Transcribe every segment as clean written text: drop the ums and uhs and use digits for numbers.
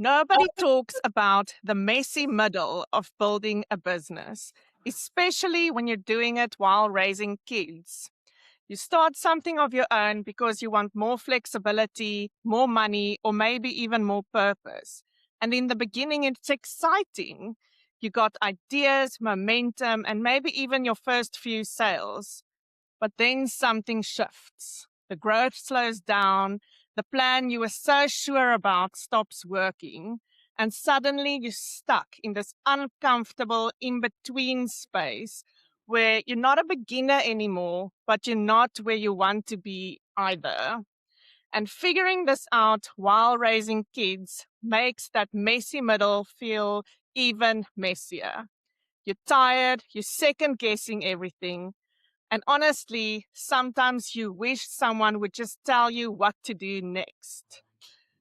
Nobody talks about the messy middle of building a business, especially when you're doing it while raising kids. You start something of your own because you want more flexibility, more money, or maybe even more purpose. And in the beginning, it's exciting. You got ideas, momentum, and maybe even your first few sales. But then something shifts. The growth slows down. The plan you were so sure about stops working. And suddenly you're stuck in this uncomfortable in between space where you're not a beginner anymore, but you're not where you want to be either. And figuring this out while raising kids makes that messy middle feel even messier. You're tired, you're second guessing everything, and honestly, sometimes you wish someone would just tell you what to do next.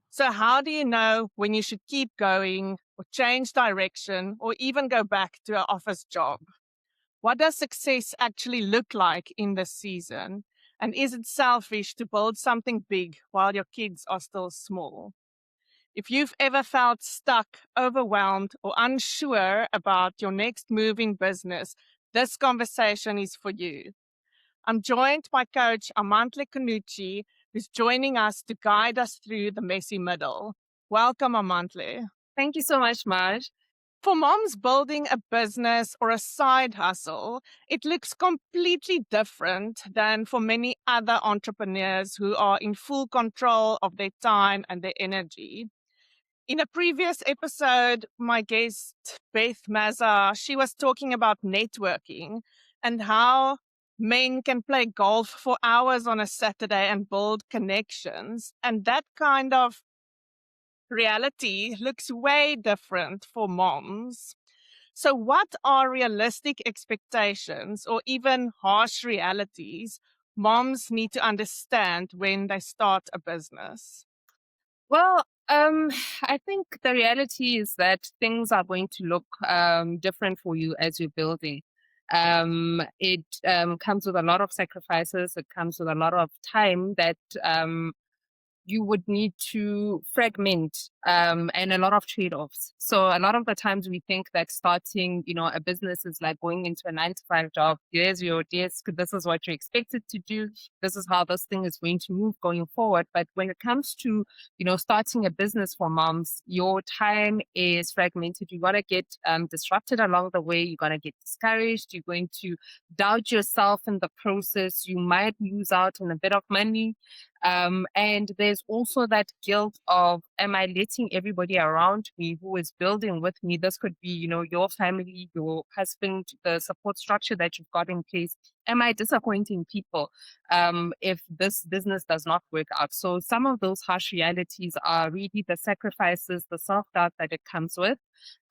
So, how do you know when you should keep going or change direction or even go back to an office job? What does success actually look like in this season? And is it selfish to build something big while your kids are still small? If you've ever felt stuck, overwhelmed, or unsure about your next move in business, this conversation is for you. I'm joined by coach Amantle Kanyuchi, who's joining us to guide us through the messy middle. Welcome, Amantle. Thank you so much, Madge. For moms building a business or a side hustle, it looks completely different than for many other entrepreneurs who are in full control of their time and their energy. In a previous episode, my guest, Beth Mazza, she was talking about networking and how men can play golf for hours on a Saturday and build connections. And that kind of reality looks way different for moms. So, what are realistic expectations or even harsh realities moms need to understand when they start a business? Well, I think the reality is that things are going to look different for you as you're building. It comes with a lot of sacrifices. It comes with a lot of time that you would need to fragment and a lot of trade-offs. So a lot of the times we think that starting, a business is like going into a 9 to 5 job. Here's your desk. This is what you're expected to do. This is how this thing is going to move going forward. But when it comes to, starting a business for moms, your time is fragmented. You're going to get disrupted along the way. You're going to get discouraged. You're going to doubt yourself in the process. You might lose out on a bit of money. And there's also that guilt of, am I letting everybody around me who is building with me? This could be, your family, your husband, the support structure that you've got in place. Am I disappointing people if this business does not work out? So some of those harsh realities are really the sacrifices, the self-doubt that it comes with.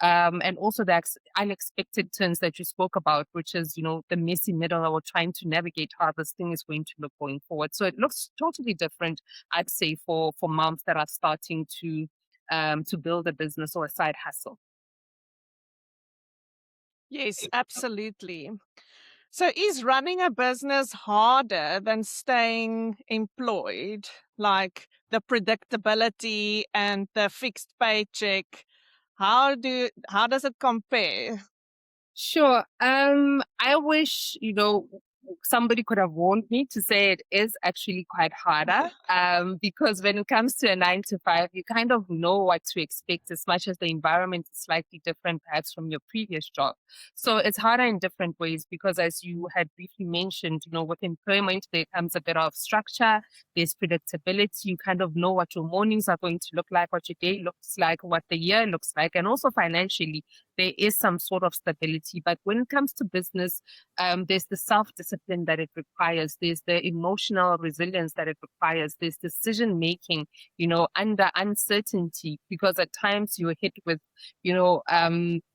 And also the unexpected turns that you spoke about, which is, the messy middle or trying to navigate how this thing is going to look going forward. So it looks totally different, I'd say, for moms that are starting to build a business or a side hustle. Yes, absolutely. So, is running a business harder than staying employed? Like the predictability and the fixed paycheck? How does it compare? Sure. I wish, somebody could have warned me to say it is actually quite harder. Because when it comes to a 9 to 5, you kind of know what to expect as much as the environment is slightly different, perhaps from your previous job. So it's harder in different ways because as you had briefly mentioned, with employment, there comes a bit of structure, there's predictability. You kind of know what your mornings are going to look like, what your day looks like, what the year looks like, and also financially there is some sort of stability. But when it comes to business, there's the self-discipline that it requires. There's the emotional resilience that it requires. There's decision making, under uncertainty, because at times you're hit with,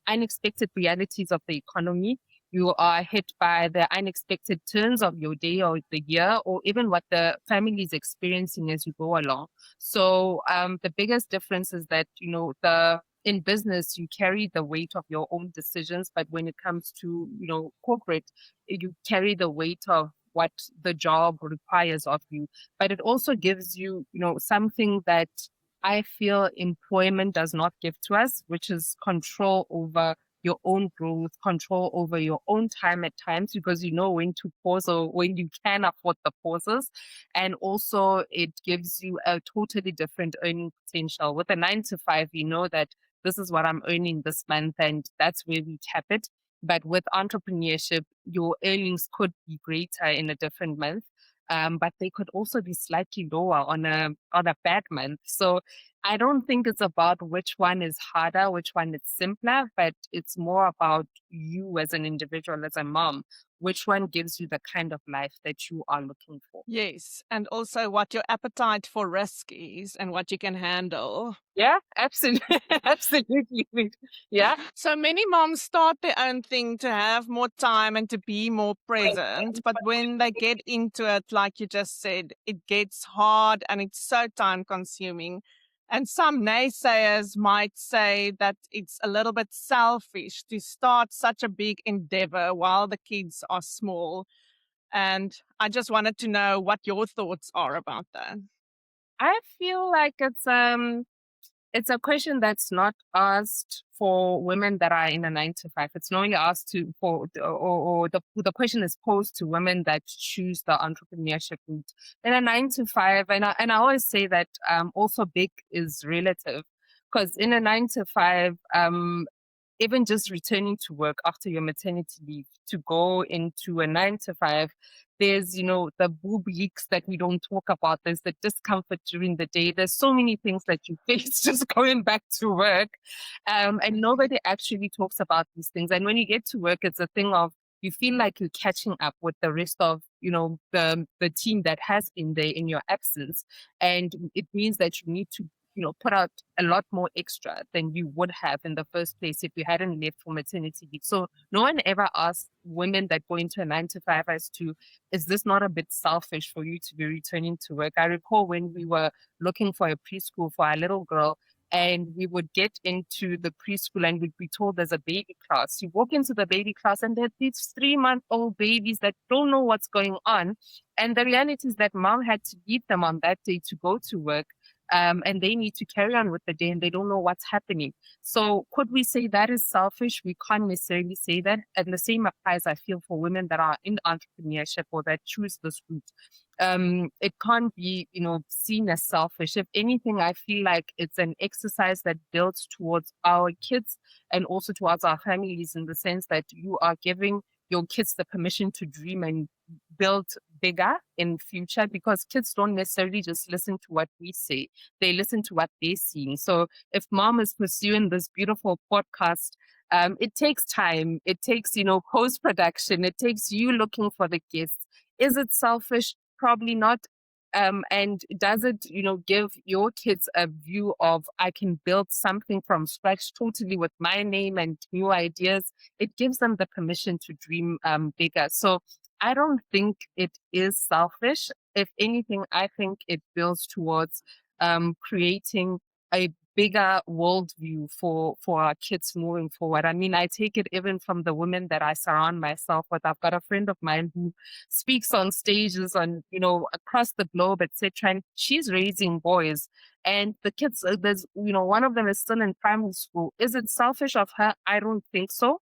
unexpected realities of the economy. You are hit by the unexpected turns of your day or the year, or even what the family is experiencing as you go along. So the biggest difference is that, in business, you carry the weight of your own decisions, but when it comes to, corporate, you carry the weight of what the job requires of you. But it also gives you, something that I feel employment does not give to us, which is control over your own growth, control over your own time at times, because you know when to pause or when you can afford the pauses. And also, it gives you a totally different earning potential. With a 9 to 5, you know that this is what I'm earning this month, and that's where we cap it. But with entrepreneurship, your earnings could be greater in a different month, but they could also be slightly lower on a bad month. So I don't think it's about which one is harder, which one is simpler, but it's more about you as an individual, as a mom, which one gives you the kind of life that you are looking for. Yes, and also what your appetite for risk is and what you can handle. Yeah, absolutely. Absolutely. Yeah. So many moms start their own thing to have more time and to be more present. But when they get into it, like you just said, it gets hard and it's so time consuming. And some naysayers might say that it's a little bit selfish to start such a big endeavor while the kids are small. And I just wanted to know what your thoughts are about that. I feel like it's a question that's not asked for women that are in a 9 to 5. It's normally asked to for or the question is posed to women that choose the entrepreneurship route in a 9 to 5. And I always say that also big is relative, because in a 9 to 5, even just returning to work after your maternity leave to go into a 9 to 5, there's, the boob leaks that we don't talk about. There's the discomfort during the day. There's so many things that you face just going back to work. And nobody actually talks about these things. And when you get to work, it's a thing of you feel like you're catching up with the rest of, the team that has been there in your absence. And it means that you need to put out a lot more extra than you would have in the first place if you hadn't left for maternity leave. So no one ever asks women that go into a 9 to 5 as to, is this not a bit selfish for you to be returning to work? I recall when we were looking for a preschool for our little girl, and we would get into the preschool and we'd be told there's a baby class. You walk into the baby class and there's these 3-month-old babies that don't know what's going on. And the reality is that mom had to leave them on that day to go to work. And they need to carry on with the day and they don't know what's happening. So could we say that is selfish? We can't necessarily say that. And the same applies, I feel, for women that are in entrepreneurship or that choose this route. It can't be, seen as selfish. If anything, I feel like it's an exercise that builds towards our kids and also towards our families, in the sense that you are giving your kids the permission to dream and build bigger in future, because kids don't necessarily just listen to what we say, they listen to what they're seeing. So if mom is pursuing this beautiful podcast, it takes time, it takes post production, it takes you looking for the guests. Is it selfish? Probably not. And does it give your kids a view of, I can build something from scratch totally with my name and new ideas? It gives them the permission to dream bigger. So I don't think it is selfish. If anything, I think it builds towards creating a bigger worldview for our kids moving forward. I mean, I take it even from the women that I surround myself with. I've got a friend of mine who speaks on stages on, across the globe, etc. And she's raising boys. And the kids, there's, one of them is still in primary school. Is it selfish of her? I don't think so,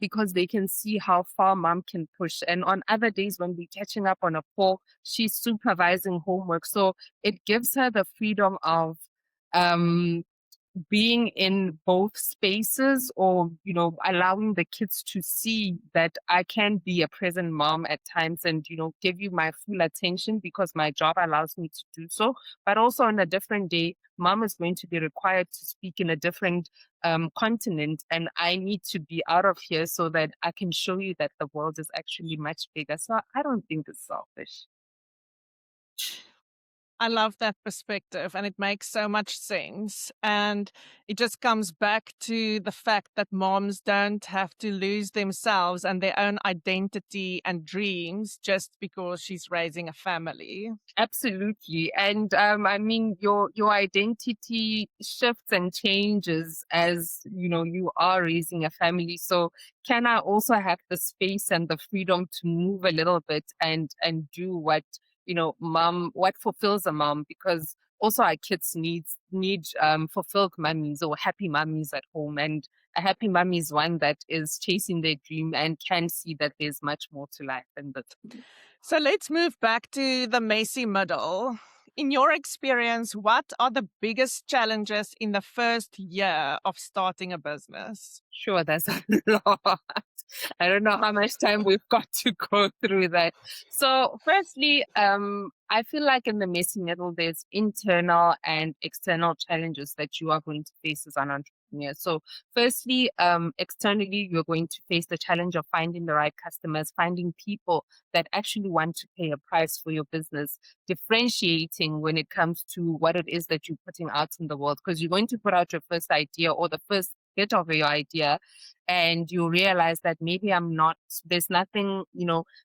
because they can see how far mom can push. And on other days when we're catching up on a call, she's supervising homework. So it gives her the freedom of um, being in both spaces, or allowing the kids to see that I can be a present mom at times and give you my full attention because my job allows me to do so. But also on a different day, mom is going to be required to speak in a different continent, and I need to be out of here so that I can show you that the world is actually much bigger. So I don't think it's selfish. I love that perspective and it makes so much sense. And it just comes back to the fact that moms don't have to lose themselves and their own identity and dreams just because she's raising a family. Absolutely. And I mean, your identity shifts and changes as you are raising a family. So can I also have the space and the freedom to move a little bit and do what mom, what fulfills a mom, because also our kids need fulfilled mummies or happy mummies at home. And a happy mummy is one that is chasing their dream and can see that there's much more to life than this. So let's move back to the messy middle. In your experience, what are the biggest challenges in the first year of starting a business? Sure, that's a lot. I don't know how much time we've got to go through that. So, firstly, I feel like in the messy middle, there's internal and external challenges that you are going to face as an entrepreneur. So, firstly, externally, you're going to face the challenge of finding the right customers, finding people that actually want to pay a price for your business, differentiating when it comes to what it is that you're putting out in the world, because you're going to put out your first idea or the first bit of your idea, and you realize that maybe there's nothing,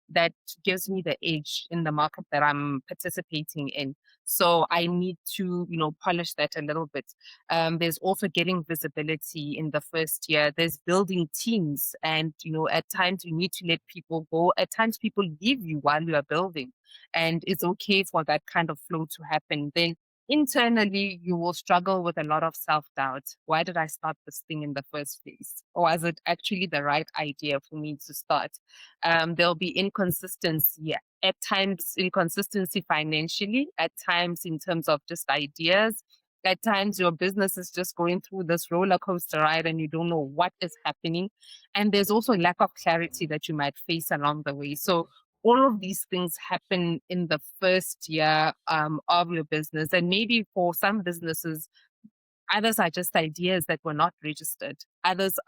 that gives me the edge in the market that I'm participating in. So I need to, polish that a little bit. There's also getting visibility in the first year. There's building teams, and, at times you need to let people go. At times people leave you while you are building, and it's okay for that kind of flow to happen. Then internally, you will struggle with a lot of self-doubt. Why did I start this thing in the first place? Or was it actually the right idea for me to start? There'll be inconsistency. At times, inconsistency financially, at times in terms of just ideas. At times, your business is just going through this roller coaster ride and you don't know what is happening. And there's also lack of clarity that you might face along the way. So all of these things happen in the first year of your business. And maybe for some businesses, others are just ideas that were not registered. Others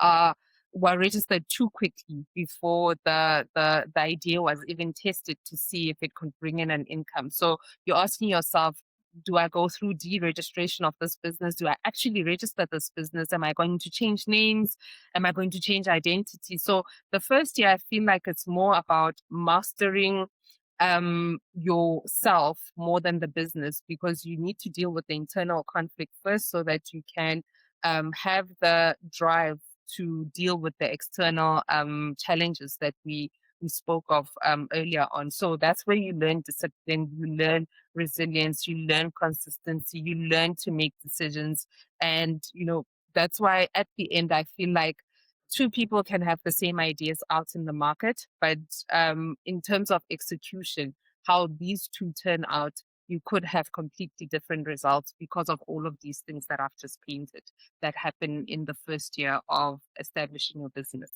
were registered too quickly before the idea was even tested to see if it could bring in an income. So you're asking yourself, do I go through deregistration of this business? Do I actually register this business? Am I going to change names? Am I going to change identity? So the first year, I feel like it's more about mastering yourself more than the business, because you need to deal with the internal conflict first so that you can have the drive to deal with the external challenges that we spoke of earlier on. So that's where you learn discipline, you learn resilience, you learn consistency, you learn to make decisions. And, that's why at the end, I feel like two people can have the same ideas out in the market, but in terms of execution, how these two turn out, you could have completely different results because of all of these things that I've just painted that happen in the first year of establishing your business.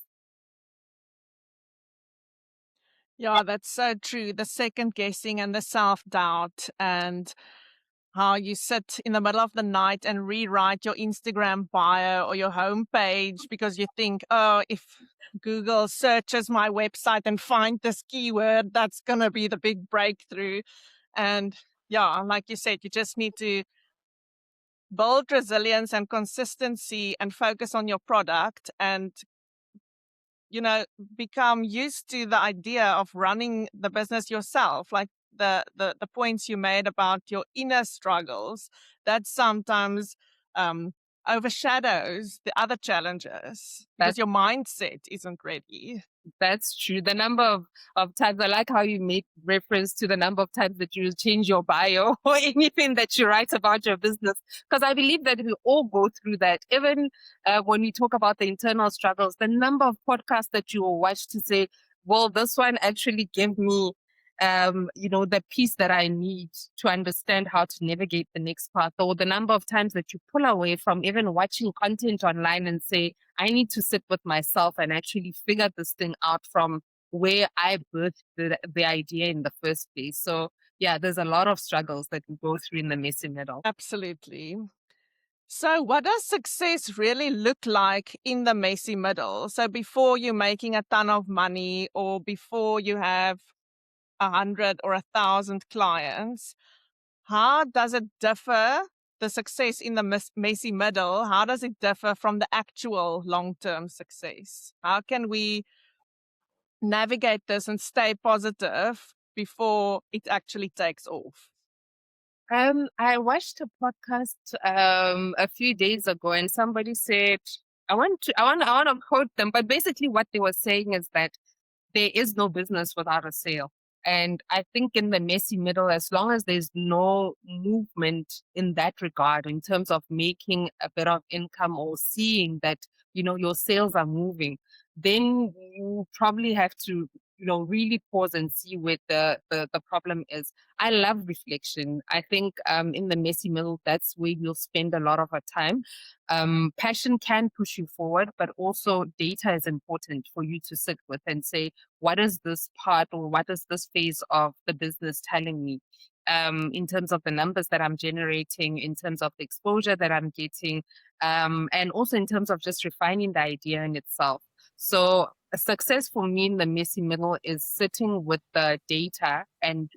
Yeah, that's so true. The second guessing and the self doubt, and how you sit in the middle of the night and rewrite your Instagram bio or your homepage because you think, oh, if Google searches my website and find this keyword, that's going to be the big breakthrough. And yeah, like you said, you just need to build resilience and consistency and focus on your product and become used to the idea of running the business yourself, like the points you made about your inner struggles that sometimes um overshadows the other challenges because That your mindset isn't ready. That's true. The number of times, I like how you make reference to the number of times that you change your bio or anything that you write about your business. Because I believe that we all go through that. Even when we talk about the internal struggles, the number of podcasts that you will watch to say, well, this one actually gave me, the piece that I need to understand how to navigate the next path. Or the number of times that you pull away from even watching content online and say, I need to sit with myself and actually figure this thing out from where I birthed the idea in the first place. So yeah, there's a lot of struggles that we go through in the messy middle. Absolutely. So what does success really look like in the messy middle? So before you're making a ton of money or before you have 100 or 1,000 clients, how does it differ? The success in the messy middle, how does it differ from the actual long-term success? How can we navigate this and stay positive before it actually takes off? I watched a podcast a few days ago, and somebody said, I want to quote them, but basically what they were saying is that there is no business without a sale. And I think in the messy middle, as long as there's no movement in that regard, in terms of making a bit of income or seeing that, your sales are moving, then you probably have to, really pause and see where the problem is. I love reflection. I think in the messy middle, that's where you'll spend a lot of our time. Passion can push you forward, but also data is important for you to sit with and say, what is this part or what is this phase of the business telling me? In terms of the numbers that I'm generating, in terms of the exposure that I'm getting, and also in terms of just refining the idea in itself. So a success for me in the messy middle is sitting with the data and,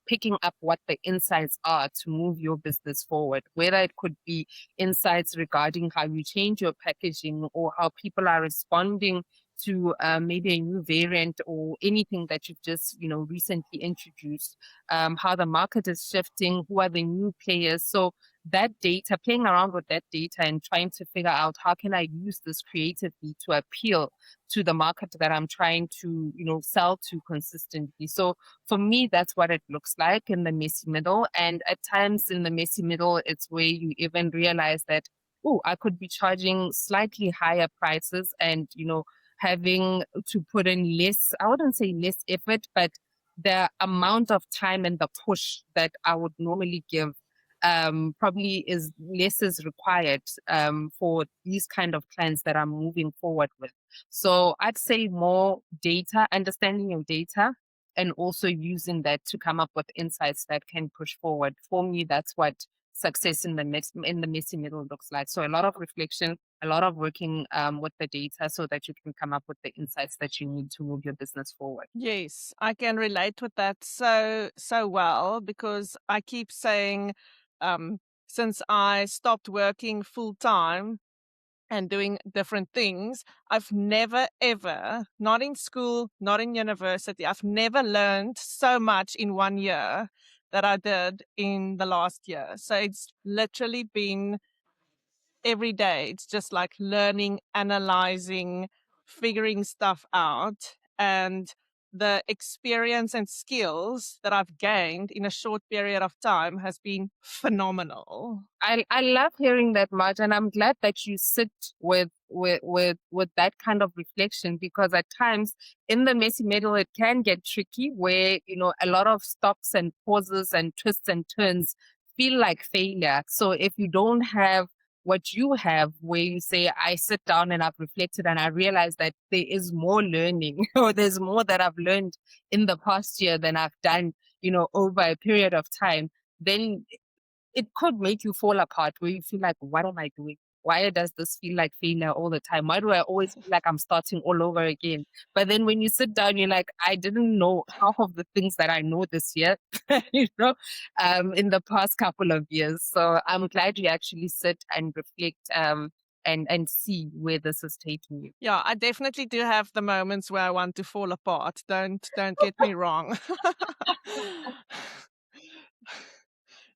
picking up what the insights are to move your business forward, whether it could be insights regarding how you change your packaging or how people are responding to maybe a new variant or anything that you've just, recently introduced, how the market is shifting, who are the new players. So that data, playing around with that data and trying to figure out how can I use this creatively to appeal to the market that I'm trying to, sell to consistently. So for me, that's what it looks like in the messy middle. And at times in the messy middle, it's where you even realize that, oh, I could be charging slightly higher prices and, having to put in less, I wouldn't say less effort, but the amount of time and the push that I would normally give probably is less is required for these kind of clients that I'm moving forward with. So I'd say more data, understanding your data, and also using that to come up with insights that can push forward. For me, that's what success in the messy middle looks like. So a lot of reflection, a lot of working with the data so that you can come up with the insights that you need to move your business forward. Yes, I can relate with that so well because I keep saying, um, since I stopped working full time and doing different things, I've never ever, not in school, not in university, I've never learned so much in 1 year that I did in the last year. So it's literally been every day. It's just like learning, analyzing, figuring stuff out. And the experience and skills that I've gained in a short period of time has been phenomenal. I love hearing that, Madge, and I'm glad that you sit with that kind of reflection, because at times in the messy middle it can get tricky where a lot of stops and pauses and twists and turns feel like failure. So if you don't have what you have, where you say, I sit down and I've reflected and I realize that there is more learning or there's more that I've learned in the past year than I've done, over a period of time, then it could make you fall apart where you feel like, what am I doing? Why does this feel like failure all the time? Why do I always feel like I'm starting all over again? But then when you sit down, you're like, I didn't know half of the things that I know this year, in the past couple of years. So I'm glad you actually sit and reflect, and see where this is taking you. Yeah, I definitely do have the moments where I want to fall apart. Don't get me wrong.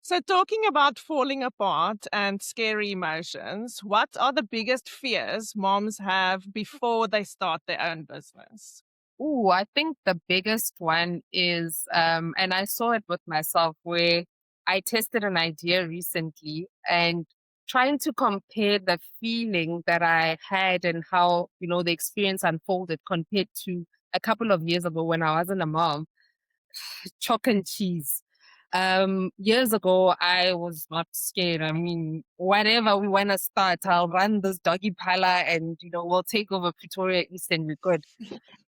So talking about falling apart and scary emotions, what are the biggest fears moms have before they start their own business? Ooh, I think the biggest one is, and I saw it with myself, where I tested an idea recently and trying to compare the feeling that I had and how, the experience unfolded compared to a couple of years ago when I wasn't a mom. Chalk and cheese. Years ago, I was not scared. I mean, whatever we want to start, I'll run this doggy parlor and, we'll take over Pretoria East and we're good.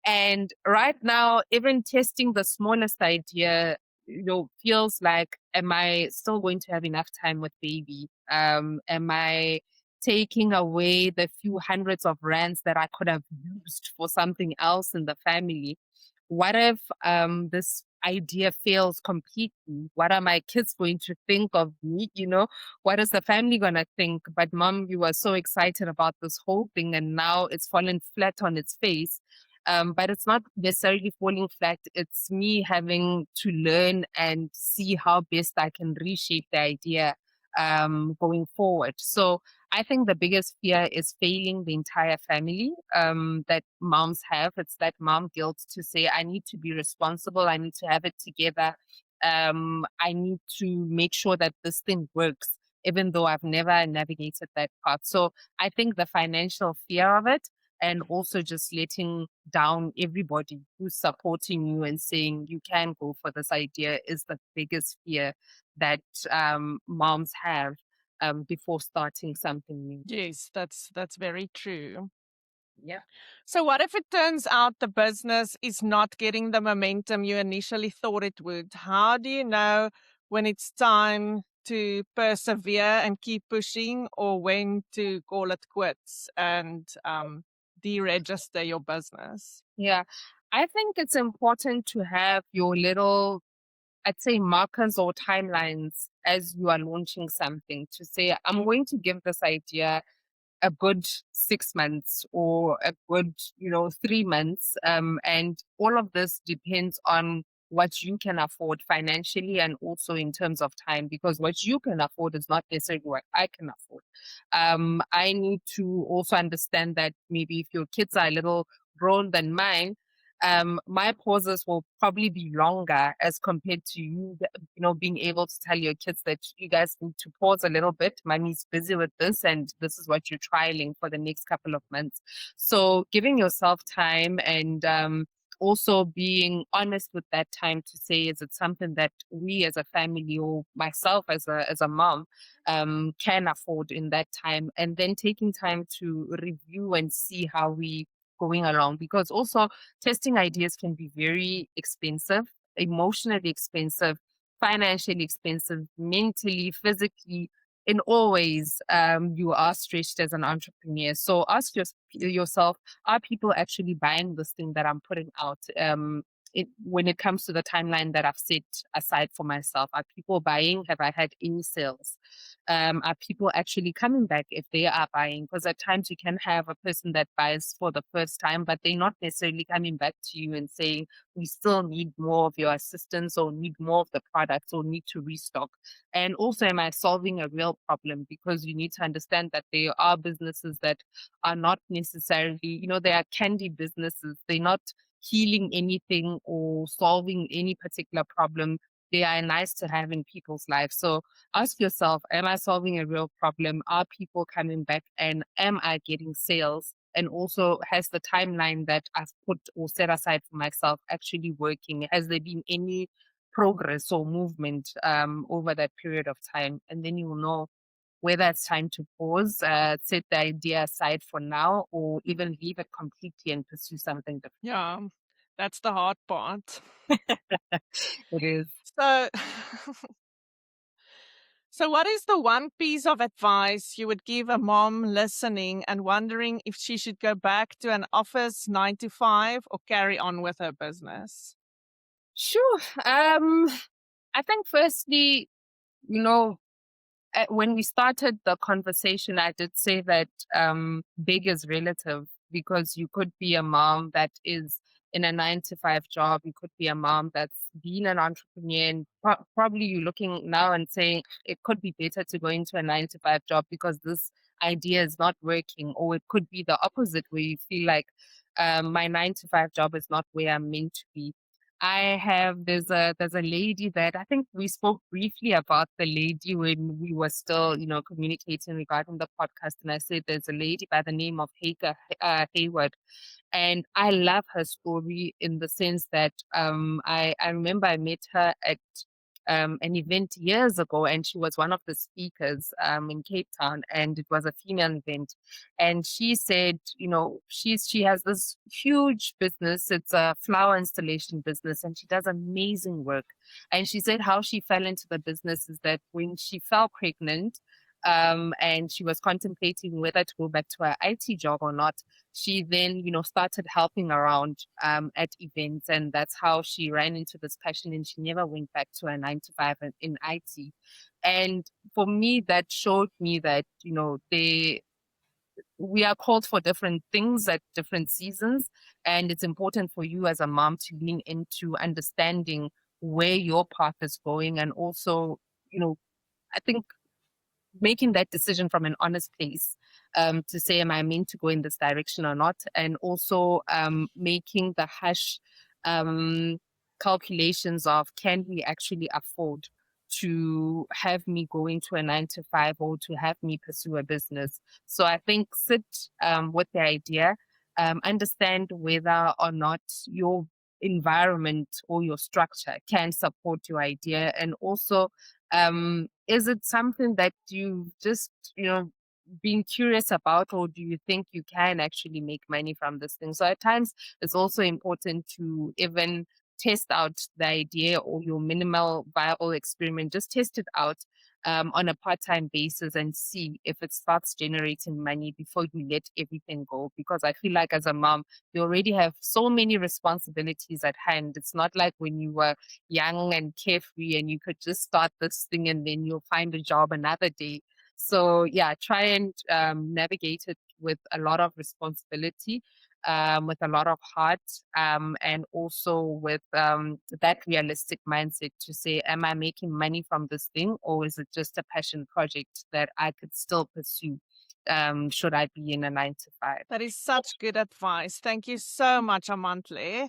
And right now, even testing the smallest idea, feels like, am I still going to have enough time with baby? Am I taking away the few hundreds of rands that I could have used for something else in the family? What if this idea fails completely? What are my kids going to think of me? What is the family going to think? But mom, you were so excited about this whole thing and now it's fallen flat on its face. But it's not necessarily falling flat. It's me having to learn and see how best I can reshape the idea going forward. So I think the biggest fear is failing the entire family that moms have. It's that mom guilt to say, I need to be responsible, I need to have it together. I need to make sure that this thing works, even though I've never navigated that path. So I think the financial fear of it, and also just letting down everybody who's supporting you and saying you can go for this idea, is the biggest fear that moms have before starting something new. Yes, that's very true. Yeah. So what if it turns out the business is not getting the momentum you initially thought it would? How do you know when it's time to persevere and keep pushing, or when to call it quits and deregister your business? Yeah. I think it's important to have your little, I'd say, markers or timelines as you are launching something, to say, I'm going to give this idea a good 6 months or a good, 3 months. And all of this depends on what you can afford financially and also in terms of time, because what you can afford is not necessarily what I can afford. I need to also understand that maybe if your kids are a little grown than mine, my pauses will probably be longer as compared to you, being able to tell your kids that you guys need to pause a little bit. Mommy's busy with this, and this is what you're trialing for the next couple of months. So giving yourself time, and also being honest with that time to say, is it something that we as a family, or myself as a mom, can afford in that time, and then taking time to review and see how we going along, because also testing ideas can be very expensive, emotionally expensive, financially expensive, mentally, physically, in all ways. You are stretched as an entrepreneur. So ask yourself, are people actually buying this thing that I'm putting out? When it comes to the timeline that I've set aside for myself, are people buying? Have I had any sales? Are people actually coming back if they are buying? Because at times you can have a person that buys for the first time, but they're not necessarily coming back to you and saying, we still need more of your assistance, or need more of the products, or need to restock. And also, am I solving a real problem? Because you need to understand that there are businesses that are not necessarily, they are candy businesses. They're not healing anything or solving any particular problem. They are nice to have in people's lives. So ask yourself, am I solving a real problem? Are people coming back? And am I getting sales? And also, has the timeline that I've put or set aside for myself actually working? Has there been any progress or movement over that period of time? And then you will know whether it's time to pause, set the idea aside for now, or even leave it completely and pursue something different. Yeah, that's the hard part. It is. So so what is the one piece of advice you would give a mom listening and wondering if she should go back to an office 9 to 5 or carry on with her business? Sure. I think firstly, you know, when we started the conversation, I did say that big is relative, because you could be a mom that is in a 9 to 5 job. You could be a mom that's been an entrepreneur, and probably you're looking now and saying it could be better to go into a 9 to 5 job because this idea is not working. Or it could be the opposite, where you feel like my 9 to 5 job is not where I'm meant to be. There's a lady that I think we spoke briefly about the lady when we were still, communicating regarding the podcast. And I said there's a lady by the name of Hayward, and I love her story in the sense that I remember I met her at an event years ago, and she was one of the speakers in Cape Town, and it was a female event. And she said, she has this huge business. It's a flower installation business, and she does amazing work. And she said how she fell into the business is that when she fell pregnant, and she was contemplating whether to go back to her IT job or not, she then, started helping around at events, and that's how she ran into this passion, and she never went back to a 9 to 5 in IT. And for me, that showed me that, we are called for different things at different seasons, and it's important for you as a mom to lean into understanding where your path is going. And also, I think making that decision from an honest place, to say, am I meant to go in this direction or not? And also making the hush um, calculations of, can we actually afford to have me go into a 9 to 5 or to have me pursue a business? So I think sit with the idea, understand whether or not your environment or your structure can support your idea, and also is it something that you've just, been curious about, or do you think you can actually make money from this thing? So at times it's also important to even test out the idea or your minimal viable experiment. Just test it out on a part-time basis and see if it starts generating money before you let everything go. Because I feel like as a mom, you already have so many responsibilities at hand. It's not like when you were young and carefree and you could just start this thing and then you'll find a job another day. So yeah, try and navigate it with a lot of responsibility, with a lot of heart, and also with that realistic mindset to say, am I making money from this thing, or is it just a passion project that I could still pursue? Should I be in a 9 to 5? That is such good advice. Thank you so much, Amantle.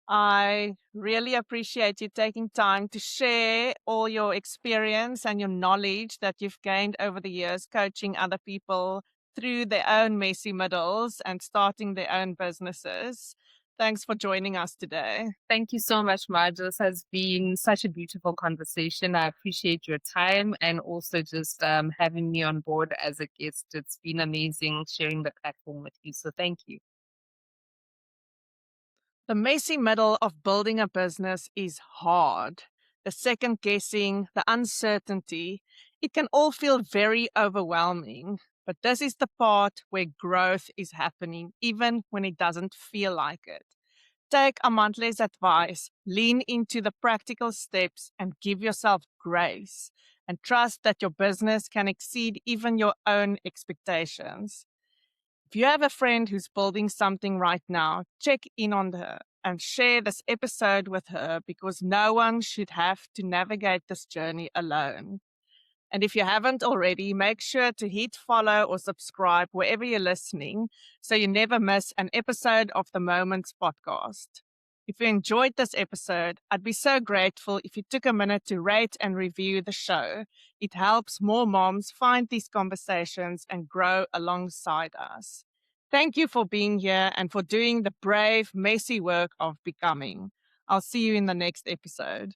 I really appreciate you taking time to share all your experience and your knowledge that you've gained over the years coaching other people through their own messy middles and starting their own businesses. Thanks for joining us today. Thank you so much, Madge. This has been such a beautiful conversation. I appreciate your time and also just having me on board as a guest. It's been amazing sharing the platform with you. So thank you. The messy middle of building a business is hard. The second guessing, the uncertainty, it can all feel very overwhelming. But this is the part where growth is happening, even when it doesn't feel like it. Take Amantle's advice, lean into the practical steps, and give yourself grace. And trust that your business can exceed even your own expectations. If you have a friend who's building something right now, check in on her and share this episode with her, because no one should have to navigate this journey alone. And if you haven't already, make sure to hit follow or subscribe wherever you're listening so you never miss an episode of the Moments podcast. If you enjoyed this episode, I'd be so grateful if you took a minute to rate and review the show. It helps more moms find these conversations and grow alongside us. Thank you for being here and for doing the brave, messy work of becoming. I'll see you in the next episode.